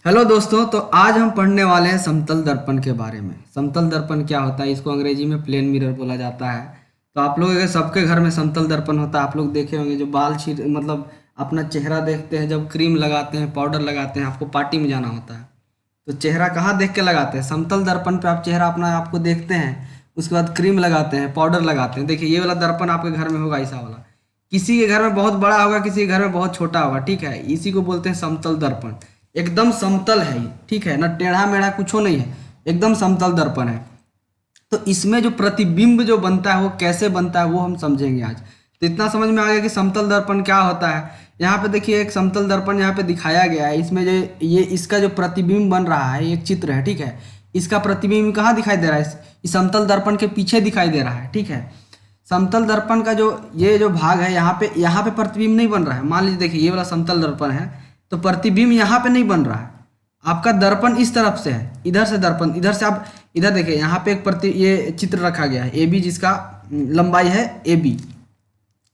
Hello दोस्तों, तो आज हम पढ़ने वाले हैं समतल दर्पण के बारे में। समतल दर्पण क्या होता है? इसको अंग्रेजी में प्लेन मिरर बोला जाता है। तो आप लोग के सबके घर में समतल दर्पण होता है। आप लोग देखे होंगे जो बाल छीट मतलब अपना चेहरा देखते हैं, जब क्रीम लगाते हैं, पाउडर लगाते हैं, आपको पार्टी में जाना होता है तो चेहरा कहाँ देख के लगाते हैं? समतल दर्पण पे आप चेहरा अपना आपको देखते हैं। उसके बाद क्रीम लगाते हैं, पाउडर लगाते हैं। देखिए, ये वाला दर्पण आपके घर में होगा, ऐसा वाला। किसी के घर में बहुत बड़ा होगा, किसी के घर में बहुत छोटा होगा, ठीक है। इसी को बोलते हैं समतल दर्पण। एकदम समतल है ये, ठीक है ना, टेढ़ा मेढ़ा कुछ नहीं है, एकदम समतल दर्पण है। तो इसमें जो प्रतिबिंब जो बनता है वो कैसे बनता है वो हम समझेंगे आज। तो इतना समझ में आ गया कि समतल दर्पण क्या होता है। यहाँ पे देखिए, एक समतल दर्पण यहाँ पे दिखाया गया है। इसमें जो ये इसका जो प्रतिबिंब बन रहा है, एक चित्र है, ठीक है। इसका प्रतिबिंब कहाँ दिखाई दे रहा है? इस समतल दर्पण के पीछे दिखाई दे रहा है, ठीक है। समतल दर्पण का जो ये जो भाग है, यहाँ पे प्रतिबिंब नहीं बन रहा है। मान लीजिए, देखिए ये वाला समतल दर्पण है, तो प्रतिबिंब यहाँ पे नहीं बन रहा है। आपका दर्पण इस तरफ से है, इधर से दर्पण, इधर से आप इधर देखिए, यहाँ पे ये चित्र रखा गया है ए बी, जिसका लंबाई है ए बी।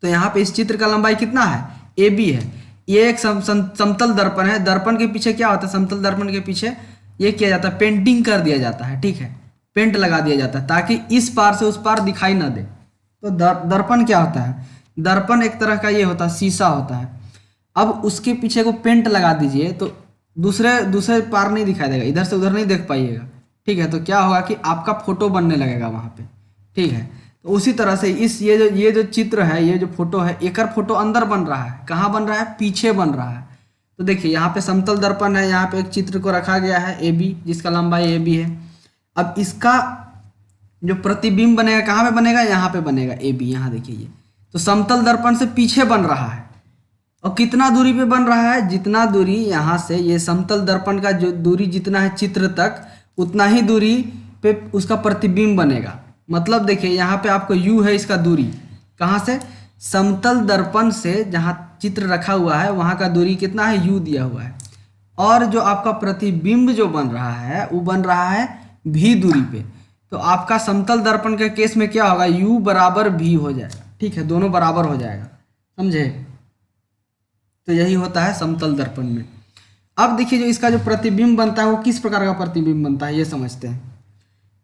तो यहाँ पे इस चित्र का लंबाई कितना है? ए बी है। ये एक समतल दर्पण है। दर्पण के पीछे क्या होता है? समतल दर्पण के पीछे ये किया जाता है, पेंटिंग कर दिया जाता है, ठीक है। पेंट लगा दिया जाता है ताकि इस पार से उस पार दिखाई ना दे। तो दर्पण क्या होता है? दर्पण एक तरह का ये होता है, शीशा होता है। अब उसके पीछे को पेंट लगा दीजिए तो दूसरे दूसरे पार नहीं दिखाई देगा, इधर से उधर नहीं देख पाइएगा, ठीक है। तो क्या होगा कि आपका फोटो बनने लगेगा वहाँ पे, ठीक है। तो उसी तरह से ये जो चित्र है, ये जो फोटो है, एक फोटो अंदर बन रहा है। कहाँ बन रहा है? पीछे बन रहा है। तो देखिए, यहाँ पे समतल दर्पण है, यहाँ पे एक चित्र को रखा गया है ए बी, जिसका लंबाई ए बी है। अब इसका जो प्रतिबिंब बनेगा कहाँ पे बनेगा? यहाँ पे बनेगा ए बी, यहाँ देखिए ये। तो समतल दर्पण से पीछे बन रहा है। और कितना दूरी पे बन रहा है? जितना दूरी यहाँ से, ये समतल दर्पण का जो दूरी जितना है चित्र तक, उतना ही दूरी पे उसका प्रतिबिंब बनेगा। मतलब देखिए, यहाँ पे आपको यू है इसका दूरी। कहाँ से? समतल दर्पण से जहाँ चित्र रखा हुआ है वहाँ का दूरी कितना है? यू दिया हुआ है। और जो आपका प्रतिबिंब जो बन रहा है वो बन रहा है भी दूरी पे। तो आपका समतल दर्पण के केस में क्या होगा? यू बराबर भी हो जाएगा, ठीक है, दोनों बराबर हो जाएगा, समझे। तो यही होता है समतल दर्पण में। अब देखिए, जो इसका जो प्रतिबिंब बनता है वो किस प्रकार का प्रतिबिंब बनता है ये समझते हैं।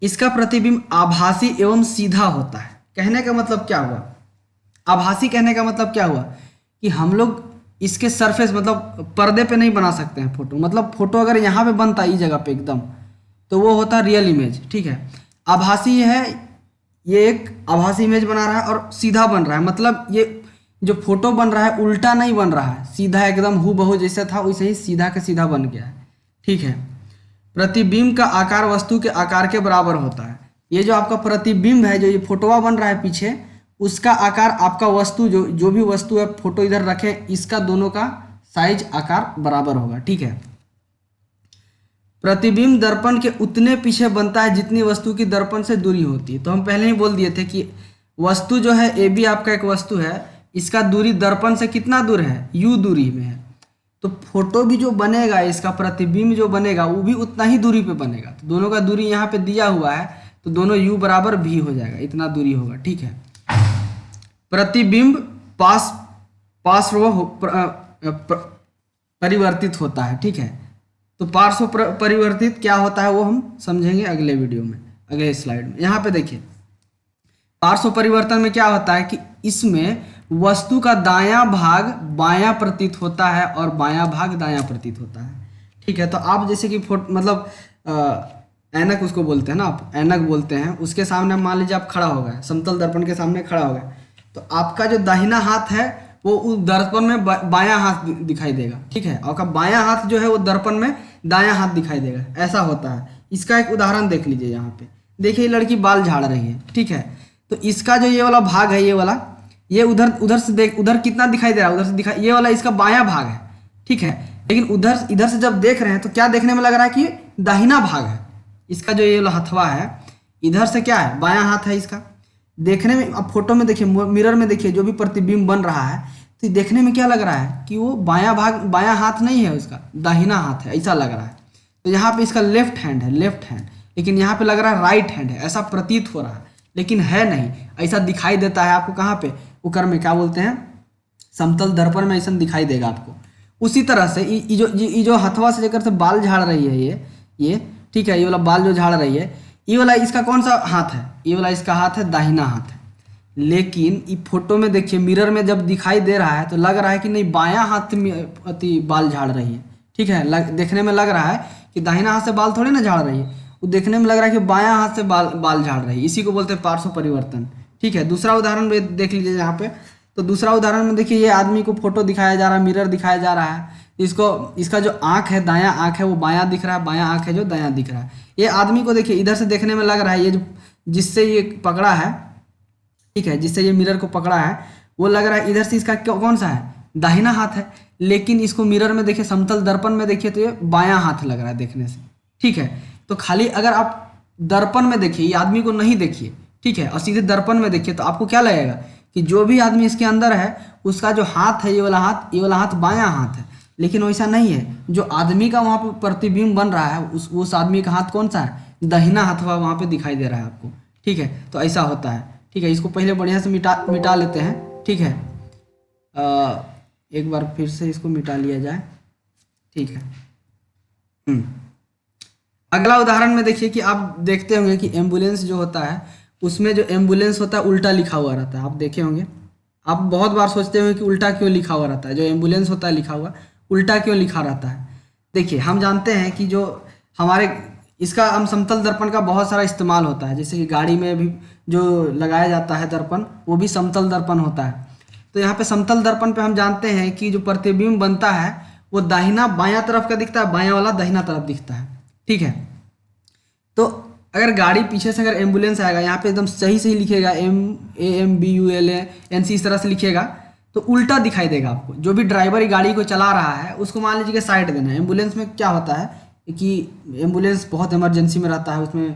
इसका प्रतिबिंब आभासी एवं सीधा होता है। कहने का मतलब क्या हुआ? आभासी कहने का मतलब क्या हुआ कि हम लोग इसके सरफेस मतलब पर्दे पे नहीं बना सकते हैं फोटो। मतलब फोटो अगर यहाँ पे बनता है इस जगह पे एकदम, तो वो होता है रियल इमेज, ठीक है। आभासी है, ये एक आभासी इमेज बना रहा है और सीधा बन रहा है। मतलब ये जो फोटो बन रहा है उल्टा नहीं बन रहा है, सीधा एकदम हूबहू जैसा था वैसे ही सीधा के सीधा बन गया है, ठीक है। प्रतिबिंब का आकार वस्तु के आकार के बराबर होता है। ये जो आपका प्रतिबिंब है, जो ये फोटोवा बन रहा है पीछे, उसका आकार आपका वस्तु जो भी वस्तु है, फोटो इधर रखें, इसका दोनों का साइज आकार बराबर होगा, ठीक है। प्रतिबिंब दर्पण के उतने पीछे बनता है जितनी वस्तु की दर्पण से दूरी होती है। तो हम पहले ही बोल दिए थे कि वस्तु जो है ए बी आपका एक वस्तु है, इसका दूरी दर्पण से कितना दूर है? यू दूरी में है। तो फोटो भी जो बनेगा, इसका प्रतिबिंब जो बनेगा वो भी उतना ही दूरी पे बनेगा। तो दोनों का दूरी यहाँ पे दिया हुआ है, तो दोनों यू बराबर भी हो जाएगा, इतना दूरी होगा, ठीक है। प्रतिबिंब पार्श्व परिवर्तित होता है, ठीक है। तो पार्श्व परिवर्तित क्या होता है वो हम समझेंगे अगले वीडियो में, अगले स्लाइड में। यहाँ पे देखिए, पार्श्व परिवर्तन में क्या होता है कि इसमें वस्तु का दायां भाग बायां प्रतीत होता है और बायां भाग दायां प्रतीत होता है, ठीक है। तो आप जैसे कि मतलब ऐनक उसको बोलते हैं ना, आप ऐनक बोलते हैं, उसके सामने मान लीजिए आप खड़ा हो गए, समतल दर्पण के सामने खड़ा हो गए, तो आपका जो दाहिना हाथ है वो उस दर्पण में बायां हाथ दिखाई देगा, ठीक है। और बायां हाथ जो है वो दर्पण में दायां हाथ दिखाई देगा, ऐसा होता है। इसका एक उदाहरण देख लीजिए। यहाँ पे देखिए, लड़की बाल झाड़ रही है, ठीक है। तो इसका जो ये वाला भाग है, ये वाला, ये उधर से देख, उधर कितना दिखाई दे रहा है? उधर से दिखाई, ये वाला इसका बायां भाग है, ठीक है। लेकिन इधर से जब देख रहे हैं तो क्या देखने में लग रहा है कि दाहिना भाग है। इसका जो ये वाला हथवा है, इधर से क्या है? बायां हाथ है इसका। देखने में, अब फोटो में देखिए, मिरर में देखिए, जो भी प्रतिबिंब बन रहा है, तो देखने में क्या लग रहा है कि वो बायां हाथ नहीं है उसका, दाहिना हाथ है, ऐसा लग रहा है। तो यहाँ पे इसका लेफ्ट हैंड है, लेफ्ट हैंड, लेकिन यहाँ पे लग रहा है राइट हैंड है, ऐसा प्रतीत हो रहा है, लेकिन है नहीं, ऐसा दिखाई देता है आपको। कहाँ पे? ऊपर में क्या बोलते हैं, समतल दर्पण में ऐसा दिखाई देगा आपको। उसी तरह से ये जो हथवा से लेकर से बाल झाड़ रही है ये ठीक है, ये वाला बाल जो झाड़ रही है, ये वाला इसका कौन सा हाथ है? ये वाला इसका हाथ है, दाहिना हाथ है। लेकिन ये फोटो में देखिए, मिरर में जब दिखाई दे रहा है तो लग रहा है कि नहीं, बायां हाथ में अति बाल झाड़ रही है। ठीक है, देखने में लग रहा है कि दाहिना हाथ से बाल थोड़ी ना झाड़ रही है, वो देखने में लग रहा है कि बायां हाथ से बाल झाड़ रही है। इसी को बोलते हैं पार्श्व परिवर्तन। ठीक है, दूसरा उदाहरण भी देख लीजिए यहाँ पे। तो दूसरा उदाहरण में देखिए, ये आदमी को फोटो दिखाया जा रहा है, मिरर दिखाया जा रहा है। इसका जो आँख है, दायां आँख है वो बायां दिख रहा है, बायां आँख है जो दायां दिख रहा है। ये आदमी को देखिए, इधर से देखने में लग रहा है, ये जो जिससे ये पकड़ा है, ठीक है, जिससे ये मिरर को पकड़ा है, वो लग रहा है इधर से इसका कौन सा है? दाहिना हाथ है। लेकिन इसको मिरर में देखिए, समतल दर्पण में देखिए तो ये बायां हाथ लग रहा है देखने से। ठीक है, तो खाली अगर आप दर्पण में देखिए, ये आदमी को नहीं देखिए, ठीक है, और सीधे दर्पण में देखिए, तो आपको क्या लगेगा कि जो भी आदमी इसके अंदर है उसका जो हाथ है, ये वाला हाथ बायां हाथ है। लेकिन वैसा नहीं है, जो आदमी का वहाँ पे प्रतिबिंब बन रहा है, उस आदमी का हाथ कौन सा है? दाहिना हाथ वहाँ पे दिखाई दे रहा है आपको। ठीक है, तो ऐसा होता है। ठीक है, इसको पहले बढ़िया से मिटा लेते हैं। ठीक है, एक बार फिर से इसको मिटा लिया जाए। ठीक है, अगला उदाहरण में देखिए कि आप देखते होंगे कि एम्बुलेंस जो होता है, उसमें जो एम्बुलेंस होता है उल्टा लिखा हुआ रहता है। आप देखे होंगे, आप बहुत बार सोचते होंगे कि उल्टा क्यों लिखा हुआ रहता है। जो एम्बुलेंस होता है लिखा हुआ, उल्टा क्यों लिखा रहता है? देखिए, हम जानते हैं कि जो हमारे इसका हम समतल दर्पण का बहुत सारा इस्तेमाल होता है। जैसे कि गाड़ी में भी जो लगाया जाता है दर्पण, वो भी समतल दर्पण होता है। तो यहाँ पे समतल दर्पण पे हम जानते हैं कि जो प्रतिबिंब बनता है वो दाहिना बायां तरफ का दिखता है, बायां वाला दाहिना तरफ दिखता है। ठीक है, तो अगर गाड़ी पीछे से, अगर एम्बुलेंस आएगा, यहाँ पे एकदम सही सही लिखेगा, MAMBULANC, इस तरह से लिखेगा, तो उल्टा दिखाई देगा आपको। जो भी ड्राइवर गाड़ी को चला रहा है उसको मान लीजिए कि साइड देना है। एम्बुलेंस में क्या होता है कि एम्बुलेंस बहुत इमरजेंसी में रहता है, उसमें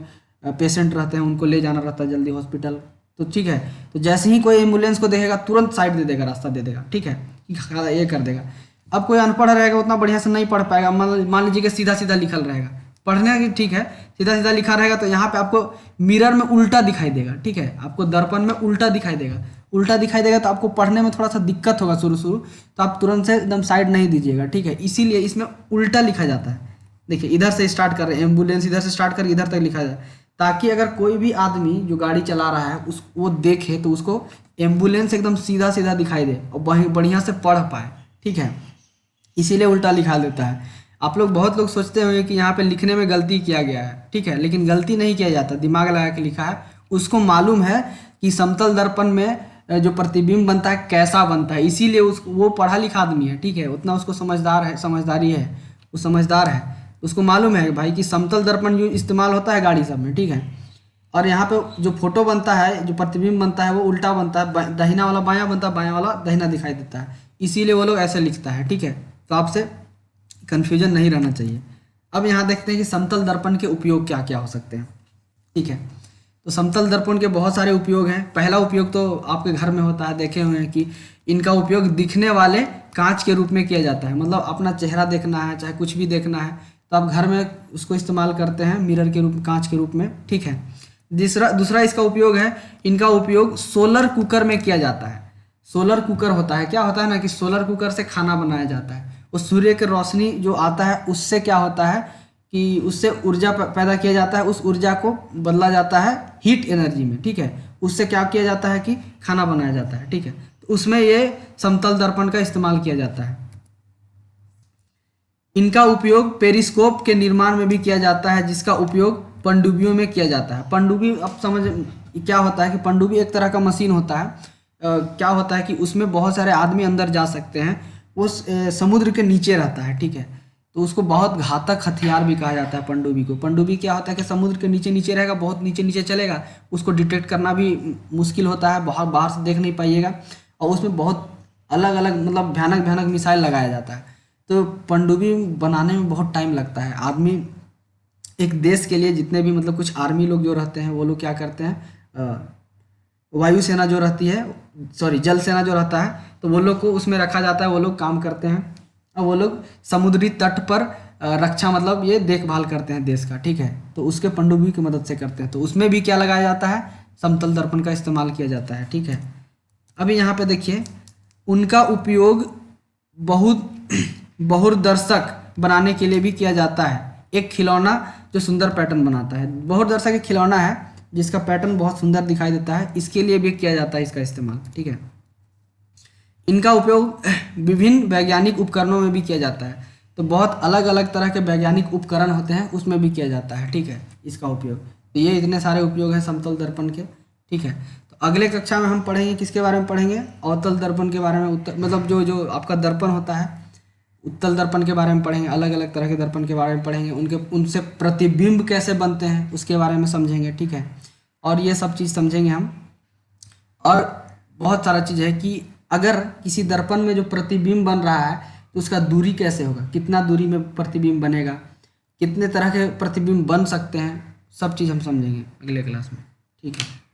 पेशेंट रहते हैं, उनको ले जाना रहता है जल्दी हॉस्पिटल। तो ठीक है, तो जैसे ही कोई एम्बुलेंस को देखेगा तुरंत साइड दे देगा, रास्ता दे देगा। ठीक है, ये कर देगा। अब कोई अनपढ़ रहेगा, उतना बढ़िया से नहीं पढ़ पाएगा, मान लीजिए कि सीधा सीधा लिखल रहेगा, पढ़ने की ठीक है, सीधा सीधा लिखा रहेगा, तो यहाँ पे आपको मिरर में उल्टा दिखाई देगा। ठीक है, आपको दर्पण में उल्टा दिखाई देगा। उल्टा दिखाई देगा तो आपको पढ़ने में थोड़ा सा दिक्कत होगा शुरू, तो आप तुरंत से एकदम साइड नहीं दीजिएगा। ठीक है, इसीलिए इसमें उल्टा लिखा जाता है। देखिए, इधर से स्टार्ट कर रहे हैं, एम्बुलेंस इधर से स्टार्ट करके इधर तक लिखा जाए, ताकि अगर कोई भी आदमी जो गाड़ी चला रहा है वो देखे तो उसको एम्बुलेंस एकदम सीधा सीधा दिखाई दे और बढ़िया से पढ़ पाए। ठीक है, इसीलिए उल्टा लिखा देता है। आप लोग, बहुत लोग सोचते होंगे कि यहाँ पे लिखने में गलती किया गया है। ठीक है, लेकिन गलती नहीं किया जाता, दिमाग लगा के लिखा है। उसको मालूम है कि समतल दर्पण में जो प्रतिबिंब बनता है कैसा बनता है, इसीलिए वो पढ़ा लिखा आदमी है। ठीक है, उतना उसको समझदारी है, वो समझदार है, उसको मालूम है भाई कि समतल दर्पण जो इस्तेमाल होता है गाड़ी सब में। ठीक है, और यहाँ पे जो फोटो बनता है, जो प्रतिबिंब बनता है वो उल्टा बनता है, दाहिना वाला बायां बनता है, बायां वाला दाहिना दिखाई देता है, इसीलिए वो लोग ऐसे लिखता है। ठीक है, तो आपसे कन्फ्यूजन नहीं रहना चाहिए। अब यहाँ देखते हैं कि समतल दर्पण के उपयोग क्या क्या हो सकते हैं। ठीक है, तो समतल दर्पण के बहुत सारे उपयोग हैं। पहला उपयोग तो आपके घर में होता है, देखे हुए हैं कि इनका उपयोग दिखने वाले कांच के रूप में किया जाता है। मतलब अपना चेहरा देखना है, चाहे कुछ भी देखना है, तो आप घर में उसको इस्तेमाल करते हैं मिरर के रूप, कांच के रूप में। ठीक है, दूसरा इसका उपयोग है, इनका उपयोग सोलर कुकर में किया जाता है। सोलर कुकर होता है, क्या होता है ना कि सोलर कुकर से खाना बनाया जाता है। उस सूर्य की रोशनी जो आता है उससे क्या होता है कि उससे ऊर्जा पैदा किया जाता है, उस ऊर्जा को बदला जाता है हीट एनर्जी में। ठीक है, उससे क्या किया जाता है कि खाना बनाया जाता है। ठीक है, तो उसमें ये समतल दर्पण का इस्तेमाल किया जाता है। इनका उपयोग पेरिस्कोप के निर्माण में भी किया जाता है, जिसका उपयोग पनडुब्बियों में किया जाता है। पनडुब्बी, अब समझ क्या होता है कि पनडुब्बी एक तरह का मशीन होता है। क्या होता है कि उसमें बहुत सारे आदमी अंदर जा सकते हैं, वो समुद्र के नीचे रहता है। ठीक है, तो उसको बहुत घातक हथियार भी कहा जाता है पनडुब्बी को। पनडुब्बी क्या होता है कि समुद्र के नीचे नीचे रहेगा, बहुत नीचे नीचे चलेगा, उसको डिटेक्ट करना भी मुश्किल होता है, बाहर से देख नहीं पाइएगा, और उसमें बहुत अलग अलग मतलब भयानक भयानक मिसाइल लगाया जाता है। तो पनडुब्बी बनाने में बहुत टाइम लगता है। आदमी एक देश के लिए जितने भी मतलब कुछ आर्मी लोग जो रहते हैं वो लोग क्या करते हैं, वायुसेना जो रहती है, सॉरी जल सेना जो रहता है, तो वो लोग को उसमें रखा जाता है, वो लोग काम करते हैं और वो लोग समुद्री तट पर रक्षा मतलब ये देखभाल करते हैं देश का। ठीक है, तो उसके पनडुब्बी की मदद से करते हैं, तो उसमें भी क्या लगाया जाता है, समतल दर्पण का इस्तेमाल किया जाता है। ठीक है, अभी यहाँ पे देखिए उनका उपयोग बहुत बहुदर्शक बनाने के लिए भी किया जाता है। एक खिलौना जो सुंदर पैटर्न बनाता है, बहुदर्शक एक खिलौना है जिसका पैटर्न बहुत सुंदर दिखाई देता है, इसके लिए भी किया जाता है इसका इस्तेमाल। ठीक है, इनका उपयोग विभिन्न वैज्ञानिक उपकरणों में भी किया जाता है। तो बहुत अलग अलग तरह के वैज्ञानिक उपकरण होते हैं, उसमें भी किया जाता है। ठीक है, इसका उपयोग। तो ये इतने सारे उपयोग हैं समतल दर्पण के। ठीक है, तो अगले कक्षा में हम पढ़ेंगे किसके बारे में पढ़ेंगे, अवतल दर्पण के बारे में। मतलब जो जो आपका दर्पण होता है, उत्तल दर्पण के बारे में पढ़ेंगे, अलग अलग तरह के दर्पण के बारे में पढ़ेंगे, उनसे प्रतिबिंब कैसे बनते हैं उसके बारे में समझेंगे। ठीक है, और ये सब चीज़ समझेंगे हम। और बहुत सारा चीज़ है कि अगर किसी दर्पण में जो प्रतिबिंब बन रहा है तो उसका दूरी कैसे होगा, कितना दूरी में प्रतिबिंब बनेगा, कितने तरह के प्रतिबिंब बन सकते हैं, सब चीज़ हम समझेंगे अगले क्लास में। ठीक है।